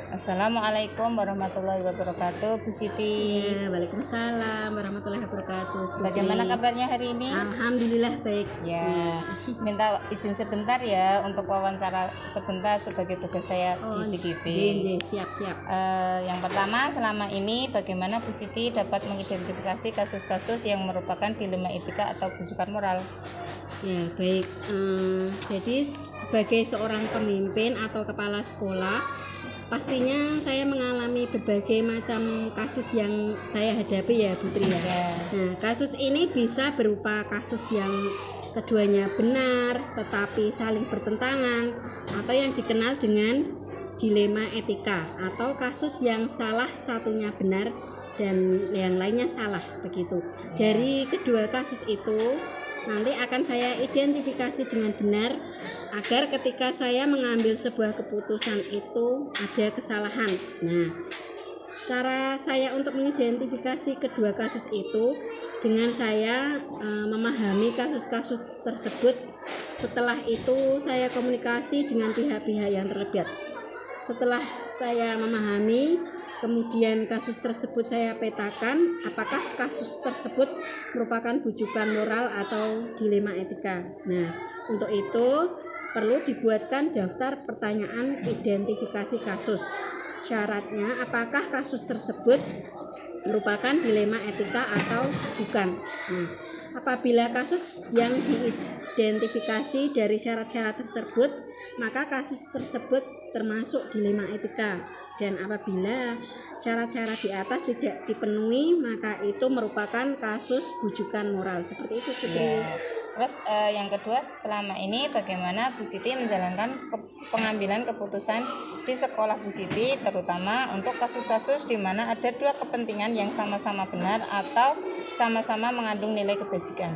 Assalamualaikum warahmatullahi wabarakatuh, Bu Siti. Ya, waalaikumsalam warahmatullahi wabarakatuh. Bagaimana kabarnya hari ini? Alhamdulillah baik. Ya, minta izin sebentar ya untuk wawancara sebentar sebagai tugas saya di CGP. Siap. Yang pertama, selama ini bagaimana Bu Siti dapat mengidentifikasi kasus-kasus yang merupakan dilema etika atau bujukan moral? Ya, baik. Jadi sebagai seorang pemimpin atau kepala sekolah, pastinya saya mengalami berbagai macam kasus yang saya hadapi ya, Putri ya. Nah, kasus ini bisa berupa kasus yang keduanya benar tetapi saling bertentangan, atau yang dikenal dengan dilema etika, atau kasus yang salah satunya benar dan yang lainnya salah, begitu. Dari kedua kasus itu nanti akan saya identifikasi dengan benar agar ketika saya mengambil sebuah keputusan itu ada kesalahan. Nah, cara saya untuk mengidentifikasi kedua kasus itu dengan saya memahami kasus-kasus tersebut. Setelah itu saya komunikasi dengan pihak-pihak yang terlibat. Setelah saya memahami, kemudian kasus tersebut saya petakan apakah kasus tersebut merupakan bujukan moral atau dilema etika. Nah, untuk itu perlu dibuatkan daftar pertanyaan identifikasi kasus. Syaratnya apakah kasus tersebut merupakan dilema etika atau bukan. Apabila kasus yang diidentifikasi dari syarat-syarat tersebut, maka kasus tersebut termasuk dilema etika. Dan apabila syarat-syarat di atas tidak dipenuhi, maka itu merupakan kasus bujukan moral. Seperti itu, Putri. Terus yang kedua, selama ini bagaimana Bu Siti menjalankan pengambilan keputusan di sekolah Bu Siti, terutama untuk kasus-kasus di mana ada dua kepentingan yang sama-sama benar atau sama-sama mengandung nilai kebajikan?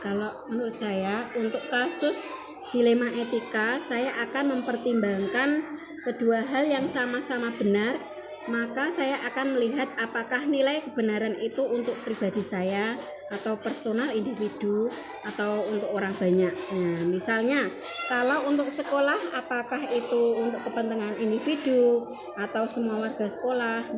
Kalau menurut saya, untuk kasus dilema etika, saya akan mempertimbangkan kedua hal yang sama-sama benar. Maka saya akan melihat apakah nilai kebenaran itu untuk pribadi saya atau personal individu atau untuk orang banyak. Nah, misalnya kalau untuk sekolah, apakah itu untuk kepentingan individu atau semua warga sekolah,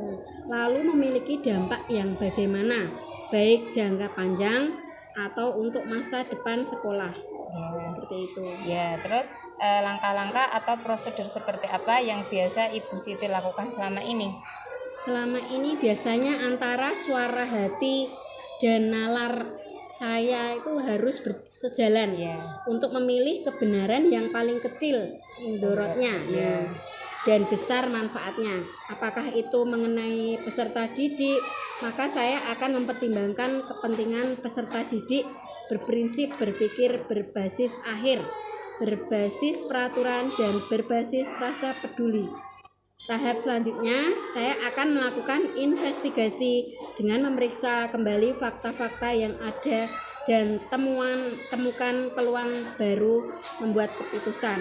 lalu memiliki dampak yang bagaimana, baik jangka panjang atau untuk masa depan sekolah. Seperti itu. Ya, terus langkah-langkah atau prosedur seperti apa yang biasa Ibu Siti lakukan selama ini? Selama ini biasanya antara suara hati dan nalar saya itu harus bersejalan untuk memilih kebenaran yang paling kecil mudorotnya dan besar manfaatnya. Apakah itu mengenai peserta didik, maka saya akan mempertimbangkan kepentingan peserta didik, berprinsip berpikir berbasis akhir, berbasis peraturan, dan berbasis rasa peduli. Tahap selanjutnya, saya akan melakukan investigasi dengan memeriksa kembali fakta-fakta yang ada dan temukan peluang baru membuat keputusan.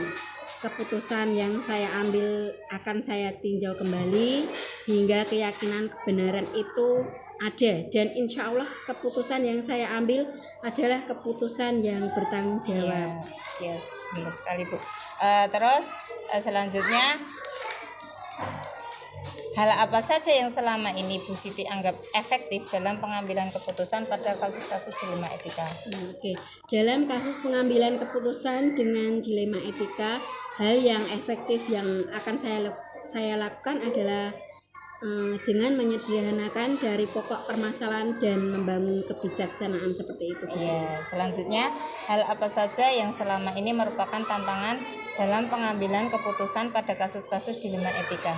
Keputusan yang saya ambil akan saya tinjau kembali hingga keyakinan kebenaran itu ada, dan insya Allah keputusan yang saya ambil adalah keputusan yang bertanggung jawab. Ya, benar sekali, Bu. Terus selanjutnya, hal apa saja yang selama ini Bu Siti anggap efektif dalam pengambilan keputusan pada kasus-kasus dilema etika? Dalam kasus pengambilan keputusan dengan dilema etika, hal yang efektif yang akan saya lakukan adalah dengan menyederhanakan dari pokok permasalahan dan membangun kebijaksanaan, seperti itu. Selanjutnya, hal apa saja yang selama ini merupakan tantangan dalam pengambilan keputusan pada kasus-kasus dilema etika?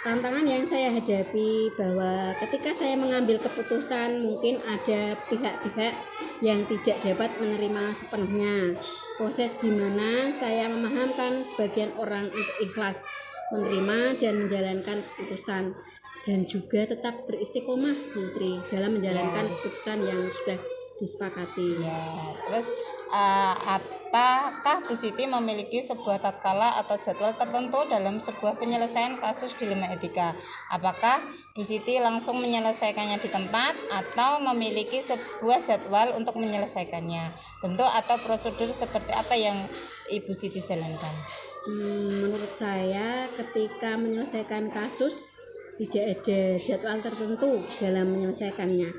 Tantangan yang saya hadapi bahwa ketika saya mengambil keputusan, mungkin ada pihak-pihak yang tidak dapat menerima sepenuhnya. Proses di mana saya memahamkan sebagian orang untuk ikhlas menerima dan menjalankan keputusan, dan juga tetap beristiqomah, Putri, dalam menjalankan keputusan yang sudah disepakati. Terus apakah Bu Siti memiliki sebuah tatkala atau jadwal tertentu dalam sebuah penyelesaian kasus dilema etika? Apakah Bu Siti langsung menyelesaikannya di tempat atau memiliki sebuah jadwal untuk menyelesaikannya? Bentuk atau prosedur seperti apa yang Ibu Siti jalankan? Menurut saya ketika menyelesaikan kasus tidak ada jadwal tertentu dalam menyelesaikannya.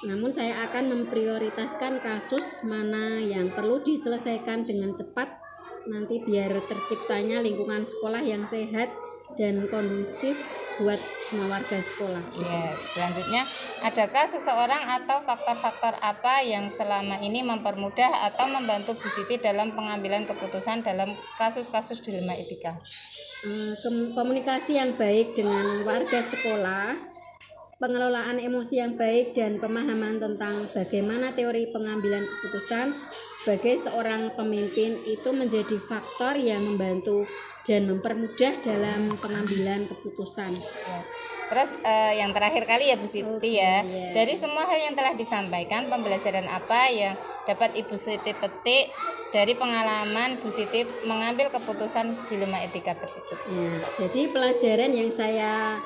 Namun saya akan memprioritaskan kasus mana yang perlu diselesaikan dengan cepat nanti biar terciptanya lingkungan sekolah yang sehat dan kondusif buat semua warga sekolah. Ya, selanjutnya, adakah seseorang atau faktor-faktor apa yang selama ini mempermudah atau membantu Bu Siti dalam pengambilan keputusan dalam kasus-kasus dilema etika? Komunikasi yang baik dengan warga sekolah, pengelolaan emosi yang baik, dan pemahaman tentang bagaimana teori pengambilan keputusan sebagai seorang pemimpin itu menjadi faktor yang membantu dan mempermudah dalam pengambilan keputusan. Ya. Terus yang terakhir kali ya Bu Siti ya, dari semua hal yang telah disampaikan, pembelajaran apa yang dapat Ibu Siti petik dari pengalaman Bu Siti mengambil keputusan dilema etika tersebut? Ya, jadi pelajaran yang saya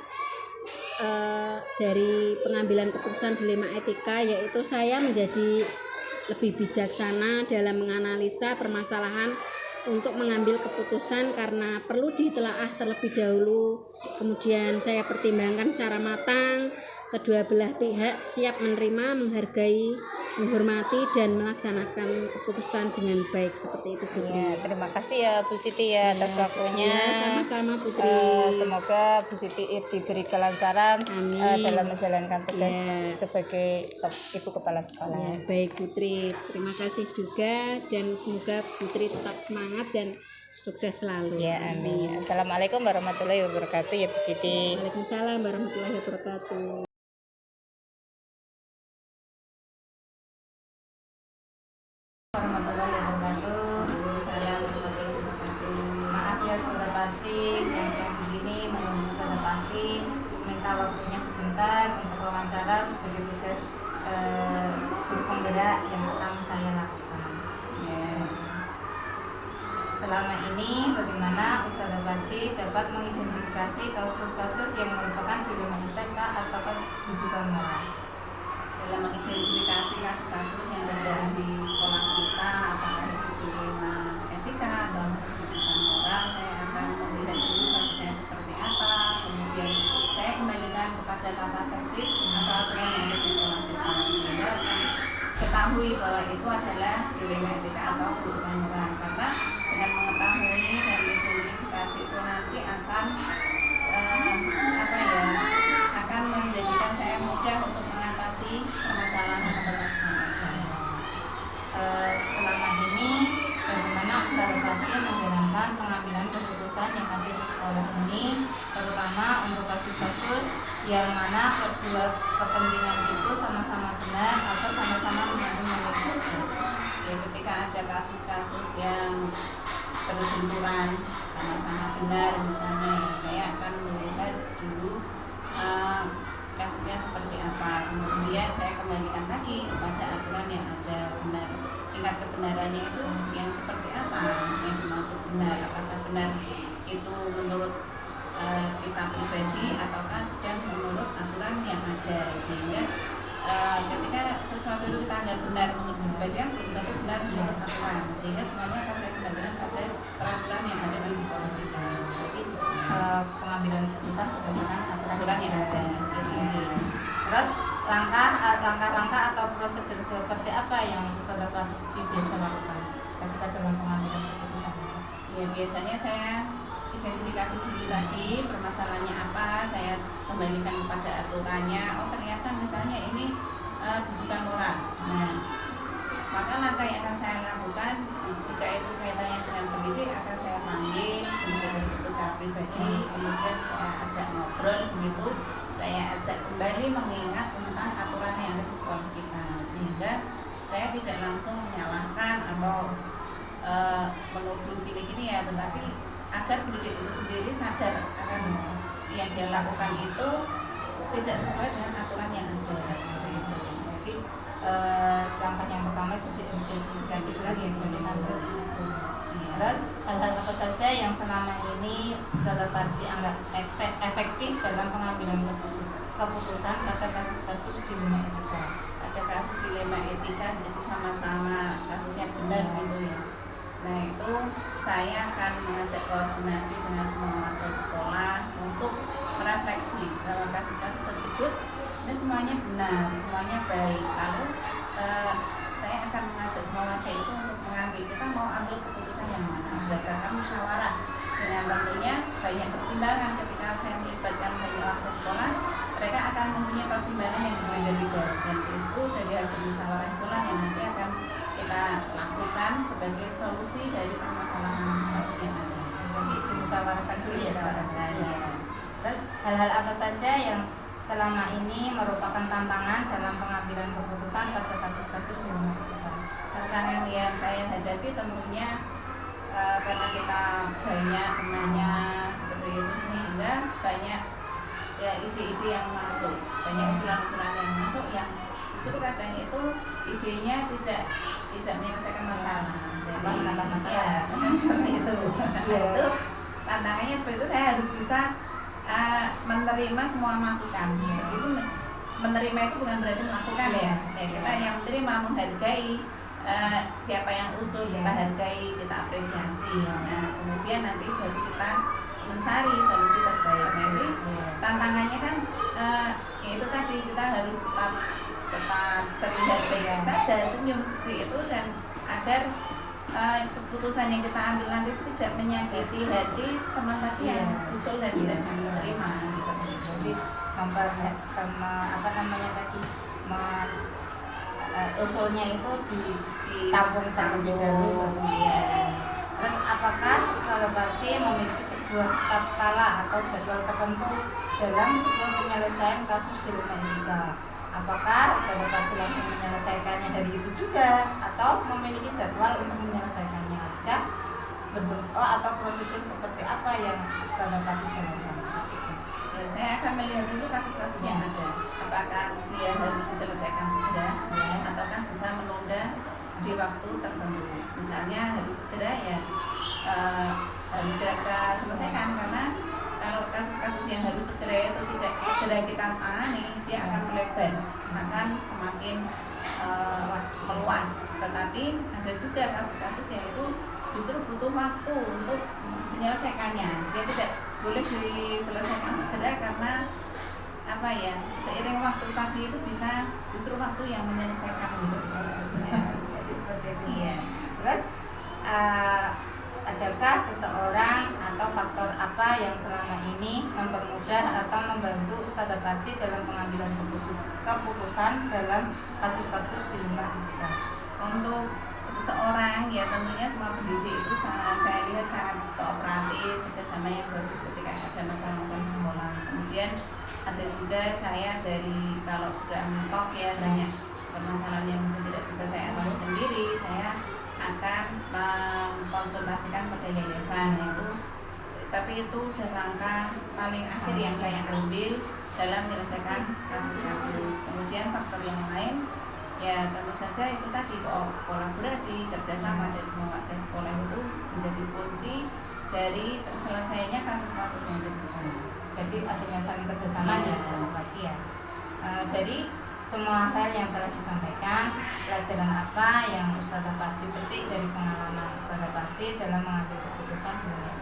dari pengambilan keputusan dilema etika yaitu saya menjadi lebih bijaksana dalam menganalisa permasalahan untuk mengambil keputusan karena perlu ditelaah terlebih dahulu. Kemudian saya pertimbangkan secara matang, kedua belah pihak siap menerima, menghargai, menghormati, dan melaksanakan keputusan dengan baik. Seperti itu, Putri. Ya, terima kasih ya Bu Siti ya atas waktunya. Sama-sama, Putri. Semoga Bu Siti diberi kelancaran dalam menjalankan tugas sebagai Ibu Kepala Sekolah. Ya, baik Putri, terima kasih juga dan semoga Putri tetap semangat dan sukses selalu. Ya, amin. Assalamualaikum warahmatullahi wabarakatuh ya Bu Siti. Waalaikumsalam warahmatullahi wabarakatuh. Warahmatullahi wabarakatuh. Salam warahmatullahi wabarakatuh. Maaf ya Saudara Parsi, siang-siang begini menunggu Saudara Parsi minta waktunya sebentar untuk wawancara sebagai tugas guru penggerak yang akan saya lakukan. Selama ini bagaimana Ustazah Parsi dapat mengidentifikasi kasus-kasus yang merupakan dilema etika atau rujukan moral? Dalam mengidentifikasi kasus-kasus yang terjadi di sekolah kita, apakah itu dilema etika atau rujukan moral, saya akan melihat dulu kasusnya seperti apa, kemudian saya kembalikan kepada tata tertib atau aturan yang ada di sekolah kita, sehingga ketahui bahwa itu adalah dilema etika atau rujukan moral. Karena dengan mengetahui dan identifikasi itu nanti akan akan menjadikan saya mudah untuk mengatasi permasalahan atau kasus yang ada. Selama ini bagaimana Ustazah Parsi menjalankan pengambilan keputusan yang ada di sekolah ini, terutama untuk kasus-kasus yang mana kedua kepentingan itu sama-sama benar atau sama-sama mengandung ya, ketika ada kasus-kasus yang berbenturan sama-sama benar misalnya, ya, saya akan melihat dulu kasusnya seperti apa, kemudian saya kembalikan lagi kepada aturan yang ada, benar tingkat kebenarannya itu yang seperti apa yang dimaksud benar, apakah benar itu menurut kita pribadi ataukah sudah menurut aturan yang ada, sehingga ketika sesuatu itu kita anggap benar menurut pribadi belum tentu benar menurut aturan, sehingga semuanya akan saya kembalikan pada peraturan yang ada di sekolah kita. Tapi pengambilan keputusan berdasarkan aturan yang ada. Terus langkah-langkah atau prosedur seperti apa yang Ustazah Parsi biasa lakukan ketika dalam pengambilan keputusan? Ya, biasanya saya identifikasi dulu tadi permasalahannya apa, saya kembalikan kepada aturannya. Oh, ternyata misalnya ini rujukan moral. Nah, maka langkah yang akan saya lakukan jika itu kaitannya dengan pendidik akan saya panggil, kemudian disebut secara pribadi, kemudian saya ajak ngobrol begitu, saya ajak kembali mengingat tentang aturan yang ada di sekolah kita, sehingga saya tidak langsung menyalahkan atau menuduh gini-gini ya, tetapi agar pendidik itu sendiri sadar akan yang dia lakukan itu tidak sesuai dengan aturan yang ada. Seperti itu. Jadi langkah yang pertama itu identifikasi lagi yang terus hal-hal apa saja yang selama ini Ustazah Parsi anggap efektif dalam pengambilan keputusan pada kasus-kasus dilema etika. Ada kasus dilema etika jadi sama-sama kasusnya benar gitu ya. Nah, itu itu saya akan mengajak koordinasi dengan semua warga sekolah untuk merefleksi bahwa kasus-kasus tersebut ini semuanya benar, semuanya baik. Lalu saya akan mengajak semua warga itu untuk mengambil, kita mau ambil keputusan yang mana berdasarkan musyawarah, dengan tentunya banyak pertimbangan. Ketika saya melibatkan banyak warga sekolah, mereka akan mempunyai pertimbangan yang berbeda-beda, dan itu dari hasil musyawarah itulah yang nanti akan kita lakukan sebagai solusi dari permasalahan kasus yang ada. Jadi dimusyawarahkan dulu ya. Dimusyawarahkan, ya. Terus hal-hal apa saja yang selama ini merupakan tantangan dalam pengambilan keputusan pada kasus-kasus di rumah kita? Tantangan yang saya hadapi tentunya karena kita banyak menanya seperti itu, sehingga banyak ya ide-ide yang masuk, banyak usulan-usulan yang masuk yang justru kadang itu idenya tidak menyelesaikan masalah. Jadi ya seperti itu. Nah, itu tantangannya seperti itu, saya harus bisa menerima semua masukan, meskipun menerima itu bukan berarti melakukan ya. Kita yang menerima, menghargai siapa yang usul, kita hargai, kita apresiasi. Nah, kemudian nanti baru kita mencari solusi terbaik. Nanti tantangannya kan yaitu tadi kita harus tetap terlihat baik saja, senyum seperti itu, dan agar keputusan yang kita ambil nanti itu tidak menyakiti hati teman tadi yang usul dan tidak menerima. Jadi usulnya itu ditampung terlebih dahulu. Terus apakah observasi memiliki sebuah tatkala atau jadwal tertentu dalam sebuah penyelesaian kasus di rumah kita? Apakah observasi langsung menyelesaikannya dari itu juga, atau memiliki jadwal untuk menyelesaikannya? Bisa berbentuk atau prosedur seperti apa yang observasi jalankan seperti itu? Ya, saya akan melihat dulu kasus-kasus yang ada, apakah dia harus diselesaikan segera, ataukah bisa menunda di waktu tertentu. Misalnya harus segera, ya harus segera kita selesaikan, karena kalau kasus-kasus yang harus segera itu tidak segera kita tangani, dia akan melebar, akan semakin meluas. Tetapi ada juga kasus-kasus yang itu justru butuh waktu untuk menyelesaikannya. Dia tidak boleh diselesaikan segera, karena apa ya, seiring waktu tadi itu bisa justru waktu yang menyelesaikan gitu. Jadi seperti itu. Iya. Terus adakah seseorang atau faktor apa yang selama ini mempermudah atau membantu Ustadzah Parsi dalam pengambilan keputusan dalam kasus-kasus di rumah kita? Untuk seseorang, ya tentunya semua pendidik itu saya lihat sangat kooperatif, kerjasama yang bagus ketika ada masalah-masalah di sekolah. Kemudian ada juga saya dari, kalau sudah mentok ya banyak permasalahan yang mungkin tidak bisa saya atasi sendiri, saya akan mengkonsultasikan pada yayasan itu. Tapi itu udah langkah paling akhir yang saya ambil dalam menyelesaikan kasus-kasus. Kemudian faktor yang lain, ya tentu saja itu tadi kolaborasi, kerjasama dari semua warga sekolah itu menjadi kunci dari terselesainya kasus-kasus yang ada di sekolah. Jadi adanya saling kerjasama ya, kolaborasi ya. Dari semua hal yang telah disampaikan, pelajaran apa yang Ustadzah Parsi petik dari pengalaman Ustadzah Parsi dalam mengambil keputusan di rumah?